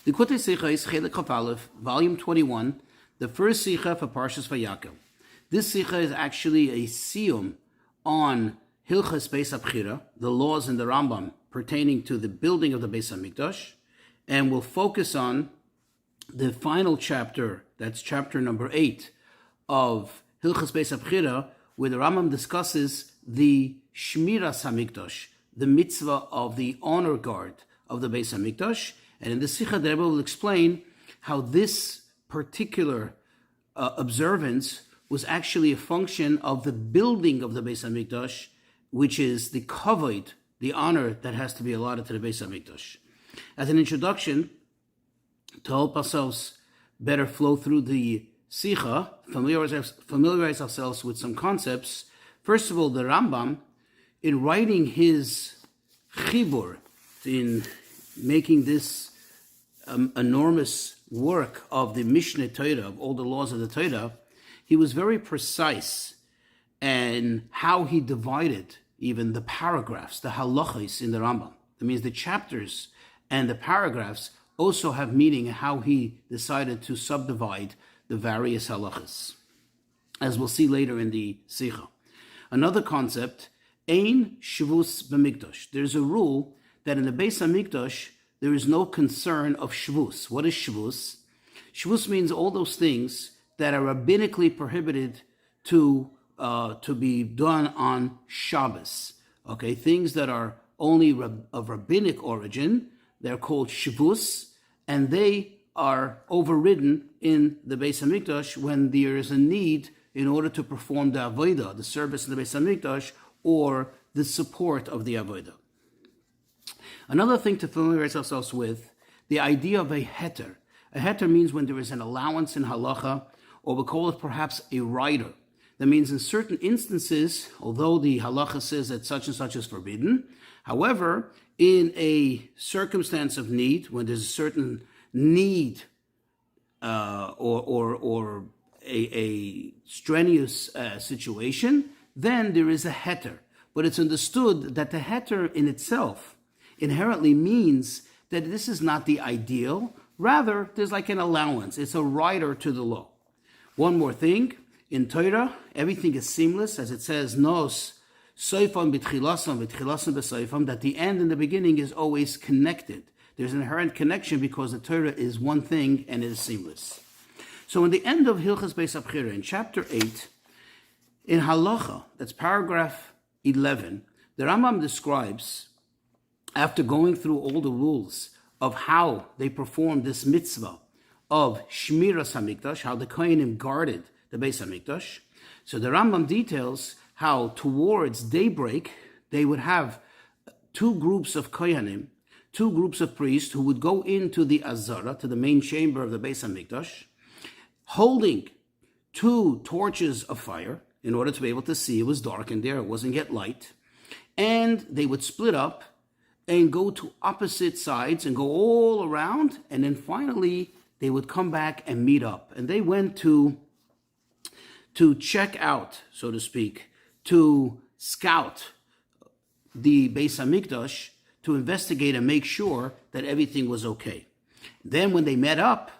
Likkutei Sichos, Chelik Chaf Aleph, volume 21, the first Sicha for Parshas Vayakhel. This Sicha is actually a siyum on Hilchos Beis HaBchira, the laws in the Rambam pertaining to the building of the Beis HaMikdash, and will focus on the final chapter, that's chapter number 8 of Hilchos Beis HaBchira, where the Rambam discusses the Shmiras HaMikdash, the mitzvah of the honor guard of the Beis HaMikdash. And in the Sikha, the Rebbe will explain how this particular observance was actually a function of the building of the Beis HaMikdash, which is the kavod, the honor that has to be allotted to the Beis HaMikdash. As an introduction, to help ourselves better flow through the Sikha, familiarize ourselves with some concepts. First of all, the Rambam, in writing his chibur, in making this enormous work of the Mishneh Torah, of all the laws of the Torah, he was very precise in how he divided even the paragraphs, the halachos in the Rambam. That means the chapters and the paragraphs also have meaning, and how he decided to subdivide the various halachas, as we'll see later in the Sikha. Another concept, ein shvus b'mikdash. There's a rule that in the Beis HaMikdash, there is no concern of shvus. What is shvus? Shvus means all those things that are rabbinically prohibited to be done on Shabbos. Okay, things that are only of rabbinic origin, they're called shvus, and they are overridden in the Beis HaMikdash when there is a need in order to perform the avodah, the service in the Beis HaMikdash, or the support of the avodah. Another thing to familiarize ourselves with, the idea of a heter. A heter means when there is an allowance in halacha, or we call it perhaps a rider. That means in certain instances, although the halacha says that such and such is forbidden, however, in a circumstance of need, when there's a certain need or a strenuous situation, then there is a heter. But it's understood that the heter in itself inherently means that this is not the ideal. Rather, there's like an allowance. It's a rider to the law. One more thing, in Torah, everything is seamless, as it says, nos soifam b'tchilasam b'soifam, that the end and the beginning is always connected. There's an inherent connection because the Torah is one thing and it is seamless. So in the end of Hilchos Beis HaBchira, in chapter 8, in Halacha, that's paragraph 11, the Rambam describes, after going through all the rules of how they performed this mitzvah of Shmiras HaMikdash, how the Kohanim guarded the Beis HaMikdash, so the Rambam details how towards daybreak, they would have two groups of Kohanim, two groups of priests who would go into the Azara, to the main chamber of the Beis HaMikdash, holding two torches of fire in order to be able to see. It was dark in there, it wasn't yet light. And they would split up and go to opposite sides and go all around, and then finally they would come back and meet up. And they went to check out, so to speak, to scout the Beis HaMikdash, to investigate and make sure that everything was okay. Then when they met up,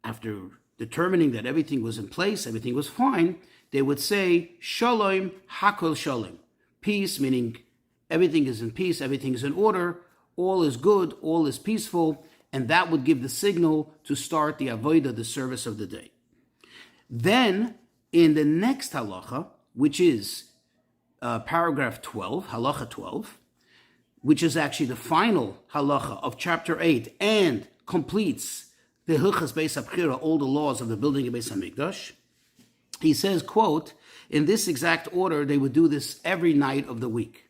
after determining that everything was in place, everything was fine, they would say, Shalom, Hakol Shalom. Peace, meaning everything is in peace, everything is in order, all is good, all is peaceful, and that would give the signal to start the avodah, the service of the day. Then, in the next halacha, which is paragraph 12, halacha 12, which is actually the final halacha of chapter 8 and completes the Hilchos Beis HaBchira, all the laws of the building of Beis HaMikdash, he says, quote, in this exact order, they would do this every night of the week.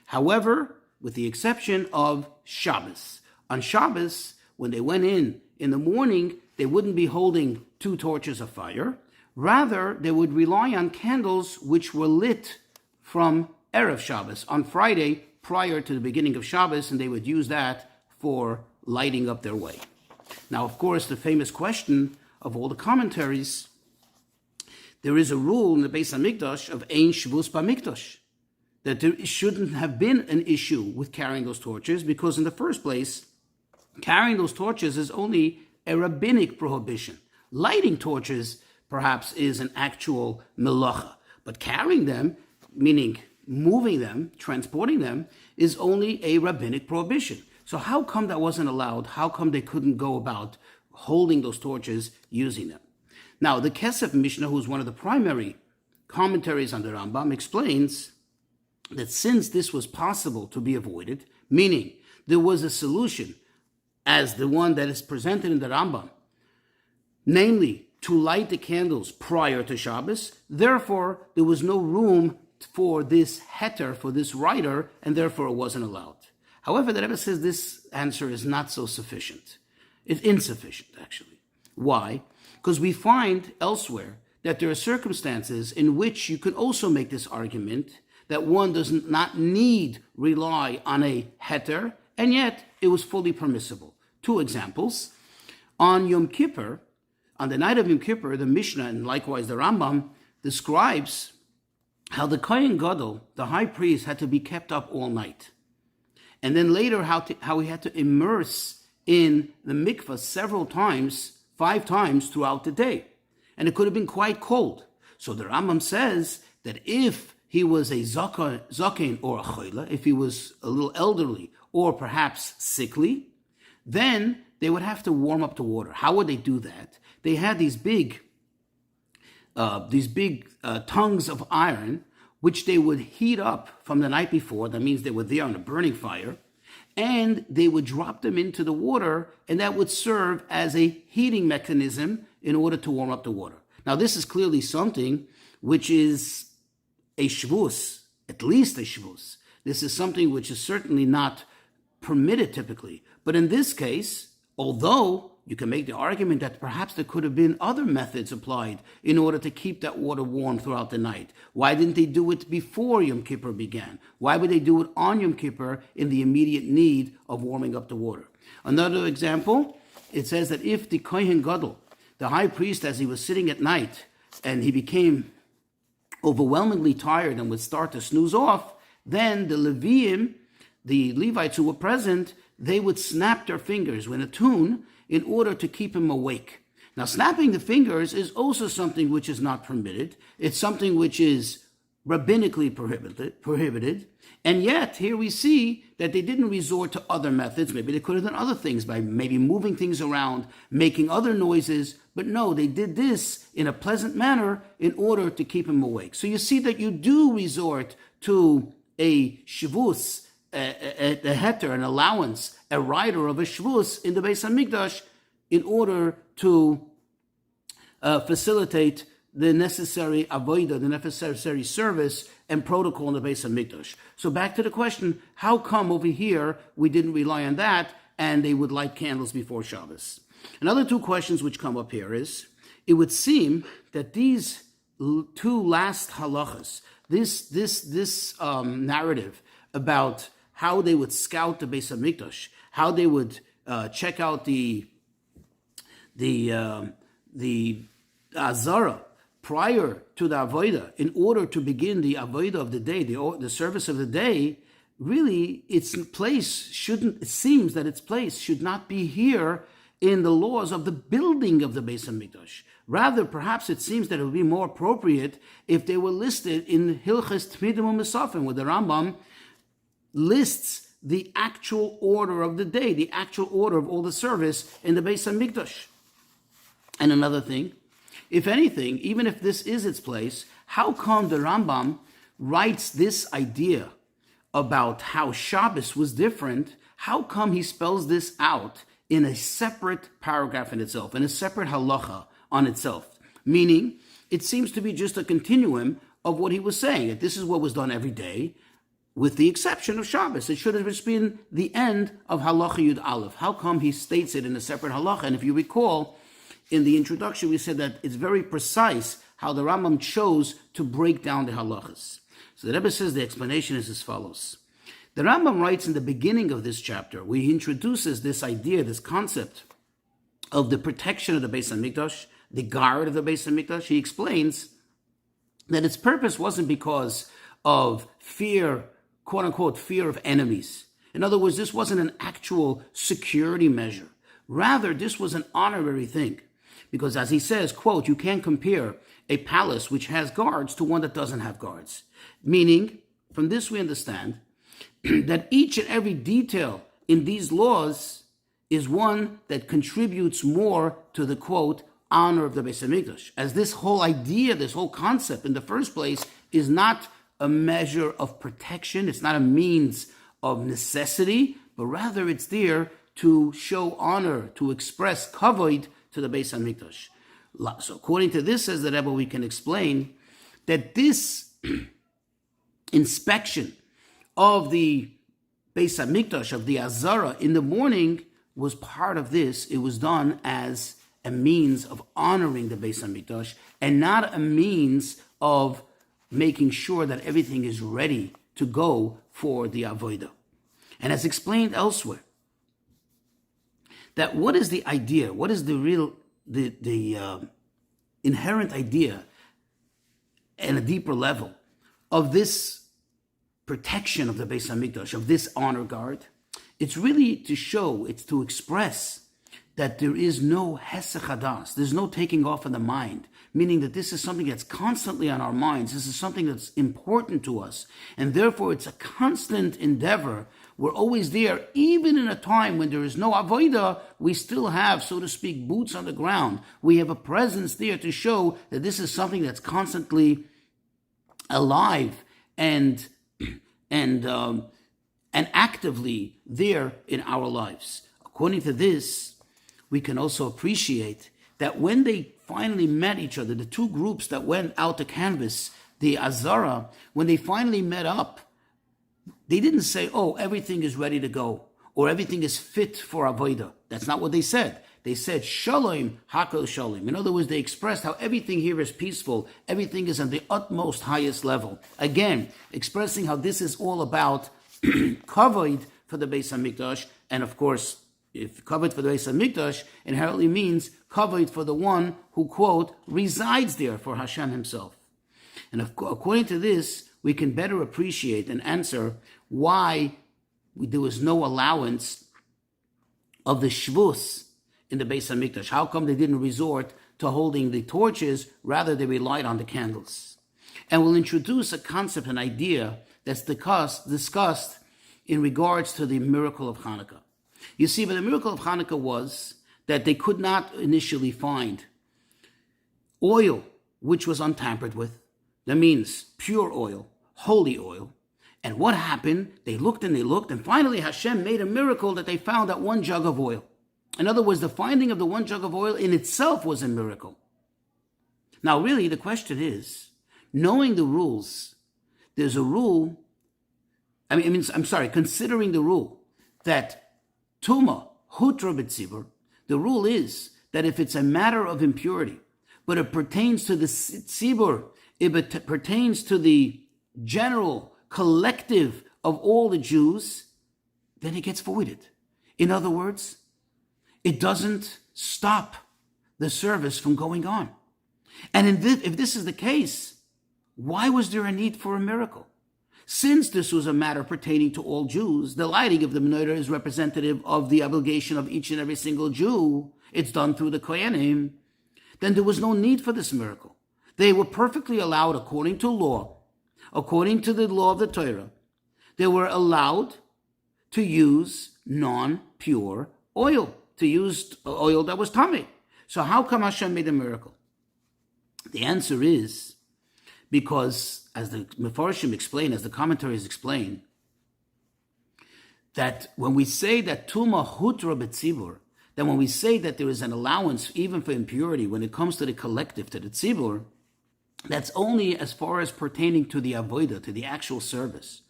However, with the exception of Shabbos. On Shabbos, when they went in the morning, they wouldn't be holding two torches of fire. Rather, they would rely on candles which were lit from Erev Shabbos, on Friday, prior to the beginning of Shabbos, and they would use that for lighting up their way. Now, of course, the famous question of all the commentaries, there is a rule in the Beis HaMikdash of ein shvus b'mikdash, that there shouldn't have been an issue with carrying those torches, because in the first place, Carrying those torches is only a rabbinic prohibition. Lighting torches, perhaps, is an actual melacha. But carrying them, meaning moving them, transporting them, is only a rabbinic prohibition. So how come that wasn't allowed? How come they couldn't go about holding those torches, using them? Now, the Kesef Mishnah, who's one of the primary commentaries on the Rambam, explains that since this was possible to be avoided, meaning there was a solution as the one that is presented in the Rambam, namely to light the candles prior to Shabbos, therefore there was no room for this heter, for this writer, and therefore it wasn't allowed. However, the Rebbe says this answer is not so sufficient. It's insufficient, actually. Why? Because we find elsewhere that there are circumstances in which you can also make this argument that one does not need rely on a heter, and yet it was fully permissible. Two examples. On Yom Kippur, on the night of Yom Kippur, the Mishnah and likewise the Rambam describes how the Kohen Gadol, the high priest, had to be kept up all night. And then later how he had to immerse in the mikvah several times, 5 times throughout the day. And it could have been quite cold. So the Rambam says that if he was a zaken or a choila, if he was a little elderly or perhaps sickly, then they would have to warm up the water. How would they do that? They had these big tongues of iron, which they would heat up from the night before. That means they were there on a burning fire. And they would drop them into the water, and that would serve as a heating mechanism in order to warm up the water. Now, this is clearly something which is a shvus, at least a shvus. This is something which is certainly not permitted typically. But in this case, although you can make the argument that perhaps there could have been other methods applied in order to keep that water warm throughout the night. Why didn't they do it before Yom Kippur began? Why would they do it on Yom Kippur in the immediate need of warming up the water? Another example, it says that if the Kohen Gadol, the high priest, as he was sitting at night and he became overwhelmingly tired and would start to snooze off, then the Leviim, the Levites who were present, they would snap their fingers in a tune in order to keep him awake. Now, snapping the fingers is also something which is not permitted. It's something which is rabbinically prohibited. And yet, here we see that they didn't resort to other methods. Maybe they could have done other things by maybe moving things around, making other noises. But no, they did this in a pleasant manner in order to keep him awake. So you see that you do resort to a shvus, a heter, an allowance, a rider of a shvus in the Beis Hamikdash in order to facilitate the necessary avodah, the necessary service and protocol in the Beis Hamikdash. So back to the question, how come over here we didn't rely on that and they would light candles before Shabbos? Another 2 questions which come up here is, it would seem that these 2 last halachas, this narrative about how they would scout the Beis Hamikdash, how they would check out the Azara prior to the Avodah in order to begin the Avodah of the day, the service of the day, really it seems that its place should not be here in the laws of the building of the Beis Hamikdash. Rather, perhaps it seems that it would be more appropriate if they were listed in Hilchos Tmidim u'Mesafim, where the Rambam lists the actual order of the day, the actual order of all the service in the Beis Hamikdash. And another thing, if anything, even if this is its place, how come the Rambam writes this idea about how Shabbos was different? How come he spells this out in a separate paragraph in itself, in a separate halacha on itself? Meaning, it seems to be just a continuum of what he was saying, that this is what was done every day, with the exception of Shabbos. It should have just been the end of halacha Yud Aleph. How come he states it in a separate halacha? And if you recall, in the introduction, we said that it's very precise how the Rambam chose to break down the halachas. So the Rebbe says the explanation is as follows. The Rambam writes in the beginning of this chapter, where he introduces this idea, this concept of the protection of the Beis Hamikdash, the guard of the Beis Hamikdash. He explains that its purpose wasn't because of fear, quote unquote, fear of enemies. In other words, this wasn't an actual security measure. Rather, this was an honorary thing. Because as he says, quote, you can't compare a palace which has guards to one that doesn't have guards. Meaning, from this we understand that each and every detail in these laws is one that contributes more to the, quote, honor of the Beis HaMikdash. As this whole idea, this whole concept in the first place is not a measure of protection, it's not a means of necessity, but rather it's there to show honor, to express kavod to the Beis HaMikdash. So according to this, says the Rebbe, we can explain that this inspection of the Beis HaMikdash, of the Azara in the morning, was part of this. It was done as a means of honoring the Beis HaMikdash and not a means of making sure that everything is ready to go for the Avodah. And as explained elsewhere, that what is the idea? What is the real, the inherent idea at a deeper level of this protection of the Beis HaMikdash, of this honor guard? It's really to show, it's to express that there is no hesech hadas, there's no taking off of the mind, meaning that this is something that's constantly on our minds, this is something that's important to us, and therefore it's a constant endeavor. We're always there, even in a time when there is no avodah, we still have, so to speak, boots on the ground. We have a presence there to show that this is something that's constantly alive and actively there in our lives. According to this, we can also appreciate that when they finally met each other, the two groups that went out to canvass the Azara, when they finally met up, they didn't say, oh, everything is ready to go, or everything is fit for Avodah. That's not what they said. They said, Shalom, Hakel Shalom. In other words, they expressed how everything here is peaceful. Everything is on the utmost highest level. Again, expressing how this is all about kavod for the Beis HaMikdash. And of course, if kavod for the Beis HaMikdash inherently means kavod for the one who, quote, resides there, for Hashem himself. And according to this, we can better appreciate and answer why there was no allowance of the shvus in the Beis HaMikdash. How come they didn't resort to holding the torches, rather they relied on the candles? And we'll introduce a concept, an idea that's discussed in regards to the miracle of Hanukkah. You see, but the miracle of Hanukkah was that they could not initially find oil which was untampered with. That means pure oil, holy oil. And what happened? They looked, and finally Hashem made a miracle that they found that one jug of oil. In other words, the finding of the one jug of oil in itself was a miracle. Now, really, the question is, knowing the rules, there's a rule, considering the rule that Tuma, Hutra B'tzibur, the rule is that if it's a matter of impurity, but it pertains to the tzibur, it pertains to the general collective of all the Jews, then it gets voided. In other words, it doesn't stop the service from going on. And if this is the case, why was there a need for a miracle? Since this was a matter pertaining to all Jews, the lighting of the menorah is representative of the obligation of each and every single Jew. It's done through the Kohanim. Then there was no need for this miracle. They were perfectly allowed according to law, according to the law of the Torah. They were allowed to use non-pure oil, to use oil that was tamei. So how come Hashem made a miracle? The answer is because, as the Mefarshim explain, as the commentaries explain, that when we say that Tuma Hutra B'tzibur, that when we say that there is an allowance even for impurity when it comes to the collective, to the tzibur, that's only as far as pertaining to the avodah, to the actual service.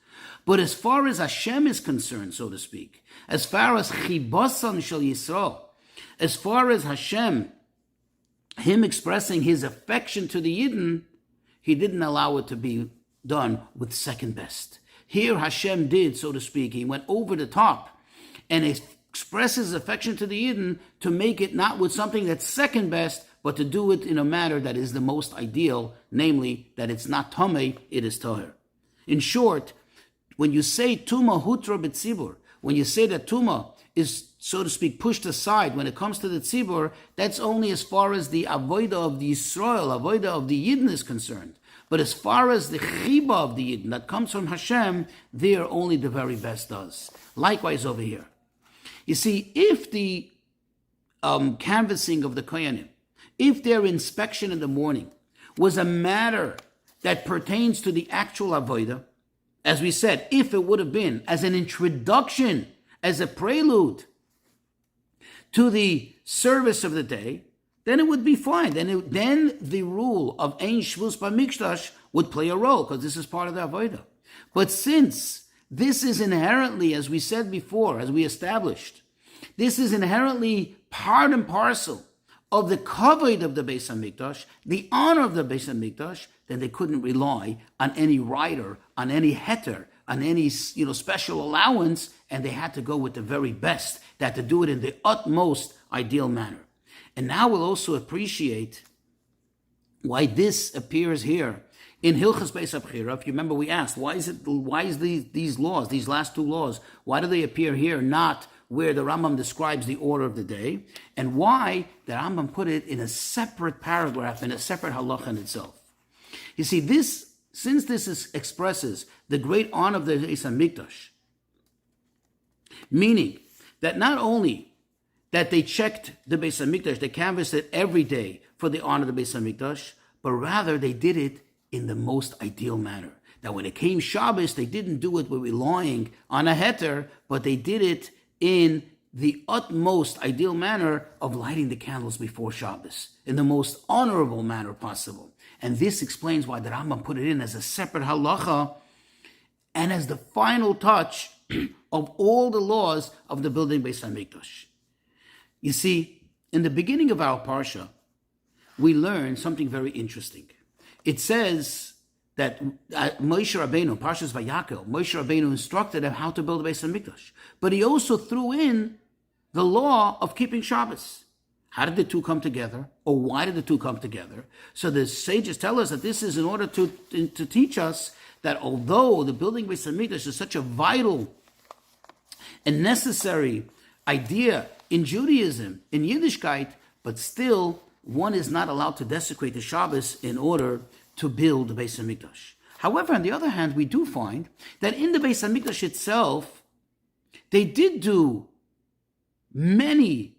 But as far as Hashem is concerned, so to speak, as far as chibasan shel Yisrael, as far as Hashem, him expressing his affection to the Yidden, he didn't allow it to be done with second best. Here Hashem did, so to speak, he went over the top and expresses his affection to the Yidden to make it not with something that's second best, but to do it in a manner that is the most ideal, namely that it's not tamei, it is tahir. In short, when you say Tuma Hutra B'tzibur, when you say that Tuma is, so to speak, pushed aside when it comes to the Tzibur, that's only as far as the Avodah of the Yisrael, Avodah of the Yidden is concerned. But as far as the Chiba of the Yidden that comes from Hashem, there only the very best does. Likewise over here. You see, if the canvassing of the Kohanim, if their inspection in the morning was a matter that pertains to the actual Avodah, as we said, if it would have been as an introduction, as a prelude to the service of the day, then it would be fine. Then the rule of Ein Shvus B'Mikdash would play a role, because this is part of the Avodah. But since this is inherently, as we said before, as we established, this is inherently part and parcel of the kavod of the Beis HaMikdash, the honor of the Beis HaMikdash, then they couldn't rely on any rider, on any heter, on any special allowance, and they had to go with the very best. They had to do it in the utmost ideal manner. And now we'll also appreciate why this appears here in Hilchos Beis HaBchira. If you remember, we asked, why is these laws, these last two laws, why do they appear here, not where the Rambam describes the order of the day, and why the Rambam put it in a separate paragraph, in a separate halacha in itself. You see, since this expresses the great honor of the Beis HaMikdash, meaning that not only that they checked the Beis HaMikdash, they canvassed it every day for the honor of the Beis HaMikdash, but rather they did it in the most ideal manner. That when it came Shabbos, they didn't do it with relying on a heter, but they did it in the utmost ideal manner of lighting the candles before Shabbos, in the most honorable manner possible. And this explains why the Rambam put it in as a separate halacha and as the final touch of all the laws of the building Beis HaMikdash. You see, in the beginning of our parsha, we learn something very interesting. It says that Moshe Rabbeinu, Parshas Vayakhel, Moshe Rabbeinu instructed him how to build the Beis HaMikdash. But he also threw in the law of keeping Shabbos. How did the two come together? Or why did the two come together? So the sages tell us that this is in order to teach us that although the building Beis HaMikdash is such a vital and necessary idea in Judaism, in Yiddishkeit, but still one is not allowed to desecrate the Shabbos in order to build the Beis HaMikdash. However, on the other hand, we do find that in the Beis HaMikdash itself, they did do many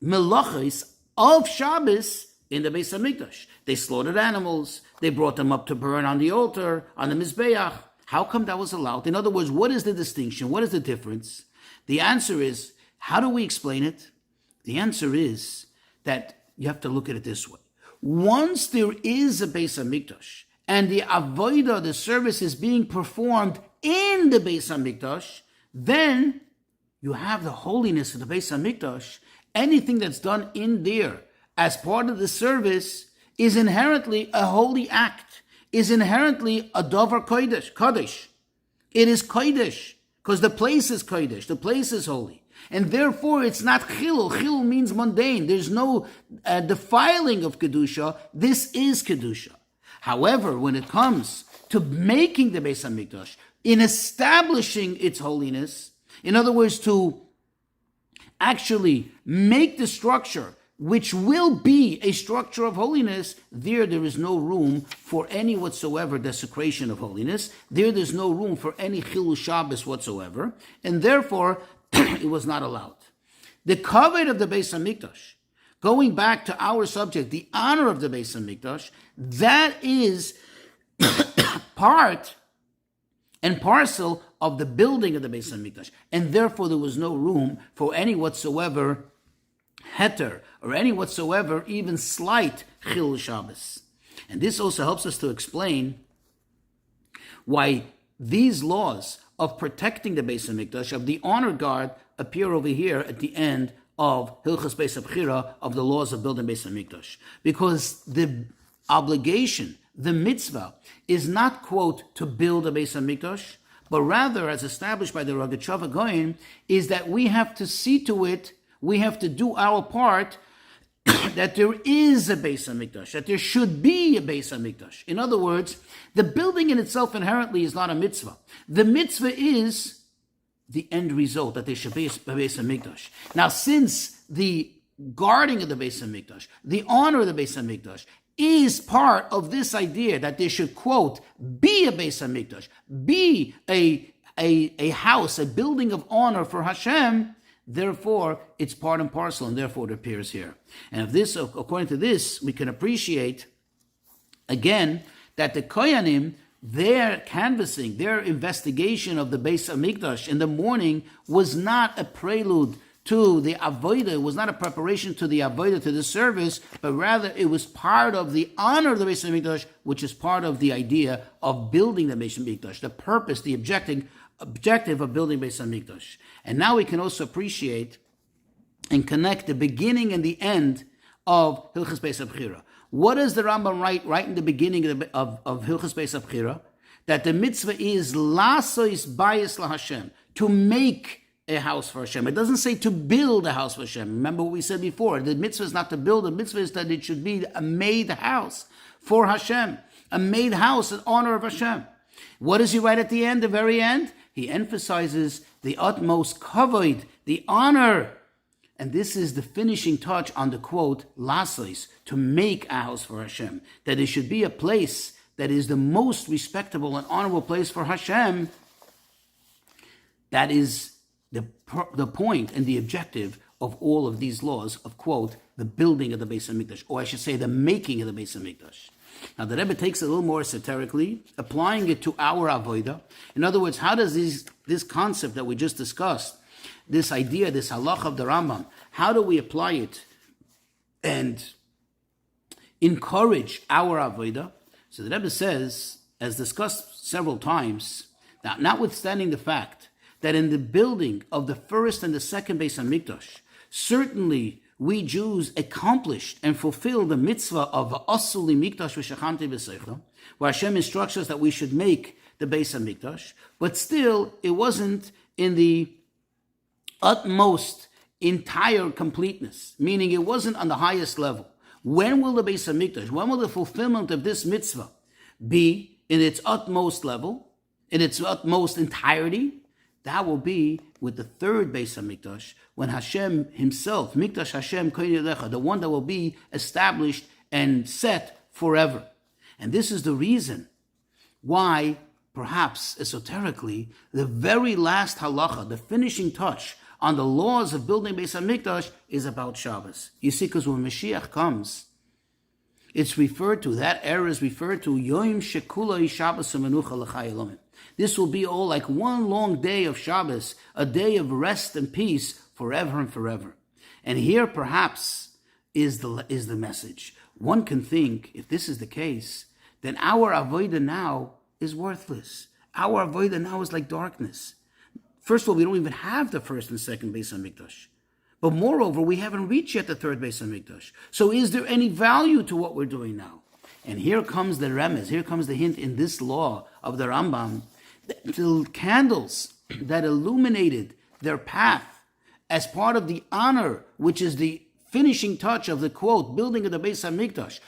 melachos of Shabbos in the Beis HaMikdash. They slaughtered animals, they brought them up to burn on the altar, on the Mizbeach. How come that was allowed? In other words, what is the distinction? What is the difference? The answer is, how do we explain it? The answer is that you have to look at it this way. Once there is a Beis HaMikdash, and the avodah, the service, is being performed in the Beis HaMikdash, then you have the holiness of the Beis HaMikdash. Anything that's done in there as part of the service is inherently a holy act, is inherently a davar kodesh. It is kodesh, because the place is kodesh, the place is holy. And therefore, it's not chilul. Chilul means mundane. There's no defiling of Kedusha. This is Kedusha. However, when it comes to making the Beis HaMikdash, in establishing its holiness, in other words, to actually make the structure which will be a structure of holiness, there is no room for any whatsoever desecration of holiness. There's no room for any chilul Shabbos whatsoever. And therefore, it was not allowed. The kavod of the Beis HaMikdash, going back to our subject, the honor of the Beis HaMikdash, that is part and parcel of the building of the Beis HaMikdash. And therefore there was no room for any whatsoever heter, or any whatsoever even slight chilul Shabbos. And this also helps us to explain why these laws of protecting the Beis HaMikdash, of the honor guard, appear over here at the end of Hilchos Beis HaBchira, of the laws of building Beis HaMikdash. Because the obligation, the mitzvah, is not, quote, to build a Beis HaMikdash, but rather, as established by the Rogatchover Goyen, is that we have to see to it, we have to do our part, that there is a Beis HaMikdash, that there should be a Beis HaMikdash. In other words, the building in itself inherently is not a mitzvah. The mitzvah is the end result, that there should be a Beis HaMikdash. Now, since the guarding of the Beis HaMikdash, the honor of the Beis HaMikdash, is part of this idea that there should, quote, be a Beis HaMikdash, be a house, a building of honor for Hashem, therefore, it's part and parcel, and therefore it appears here. And if this, according to this, we can appreciate, again, that the Kohanim, their canvassing, their investigation of the Beis HaMikdash in the morning was not a prelude to the Avodah, it was not a preparation to the Avodah, to the service, but rather it was part of the honor of the Beis HaMikdash, which is part of the idea of building the Beis HaMikdash, the purpose, the objective of building Beis HaMikdash. And now we can also appreciate and connect the beginning and the end of Hilchos Beis HaBchira. What does the Rambam write right in the beginning of Hilchos Beis HaBchira? That the mitzvah is lasois bayis laHashem, to make a house for Hashem. It doesn't say to build a house for Hashem. Remember what we said before. The mitzvah is not to build. The mitzvah is that it should be a made house for Hashem. A made house in honor of Hashem. What does he write at the end, the very end? He emphasizes the utmost kavod, the honor. And this is the finishing touch on the quote, lasois, to make a house for Hashem. That it should be a place that is the most respectable and honorable place for Hashem. That is the point and the objective of all of these laws of, quote, the building of the Beis HaMikdash, or I should say the making of the Beis HaMikdash. Now the Rebbe takes it a little more esoterically, applying it to our avodah. In other words, how does this concept that we just discussed, this idea, this halach of the Rambam, how do we apply it and encourage our avodah? So the Rebbe says, as discussed several times, that notwithstanding the fact that in the building of the first and the second Beis HaMikdash, certainly we Jews accomplished and fulfilled the mitzvah of Asuli Mikdash v'Shachanti b'Seicha, where Hashem instructs us that we should make the Beis HaMikdash, but still it wasn't in the utmost entire completeness, meaning it wasn't on the highest level. When will the Beis HaMikdash, when will the fulfillment of this mitzvah be in its utmost level, in its utmost entirety? That will be with the third Beis HaMikdash, when Hashem himself, Mikdash Hashem Kohen Yodecha, the one that will be established and set forever. And this is the reason why, perhaps esoterically, the very last halacha, the finishing touch on the laws of building Beis HaMikdash is about Shabbos. You see, because when Mashiach comes, it's referred to, that era is referred to, Yom Shekulai Shabbos U'Menucha L'Chai Elomim. This will be all like one long day of Shabbos, a day of rest and peace forever and forever. And here perhaps is the message. One can think, if this is the case, then our avodah now is worthless. Our avodah now is like darkness. First of all, we don't even have the first and second Beis HaMikdash. But moreover, we haven't reached yet the third Beis HaMikdash. So is there any value to what we're doing now? And here comes the remez, here comes the hint in this law of the Rambam. The candles that illuminated their path as part of the honor, which is the finishing touch of the quote, building of the Beis HaMikdash,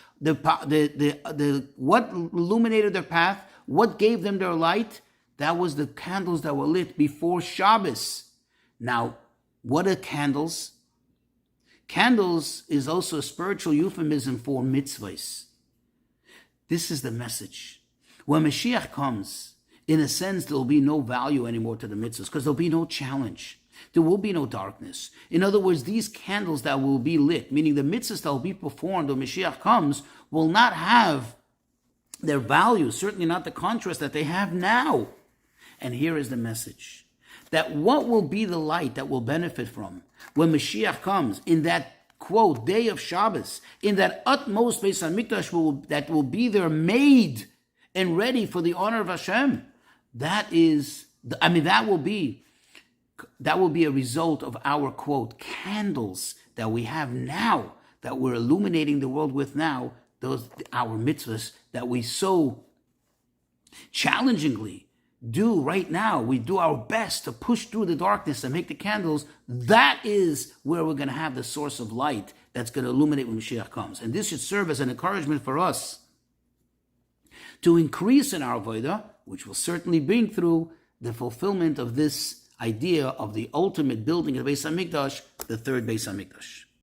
what illuminated their path, what gave them their light, that was the candles that were lit before Shabbos. Now, what are candles? Candles is also a spiritual euphemism for mitzvahs. This is the message. When Mashiach comes, in a sense, there will be no value anymore to the mitzvahs because there will be no challenge. There will be no darkness. In other words, these candles that will be lit, meaning the mitzvahs that will be performed when Mashiach comes, will not have their value, certainly not the contrast that they have now. And here is the message. That what will be the light that will benefit from when Mashiach comes in that, quote, day of Shabbos, in that utmost Beis HaMikdash that will be there made and ready for the honor of Hashem. That will be a result of our, quote, candles that we have now, that we're illuminating the world with now, our mitzvahs that we so challengingly do right now. We do our best to push through the darkness and make the candles. That is where we're going to have the source of light that's going to illuminate when Mashiach comes. And this should serve as an encouragement for us to increase in our avodah, which will certainly bring through the fulfillment of this idea of the ultimate building of the Beis Hamikdash, the third Beis Hamikdash.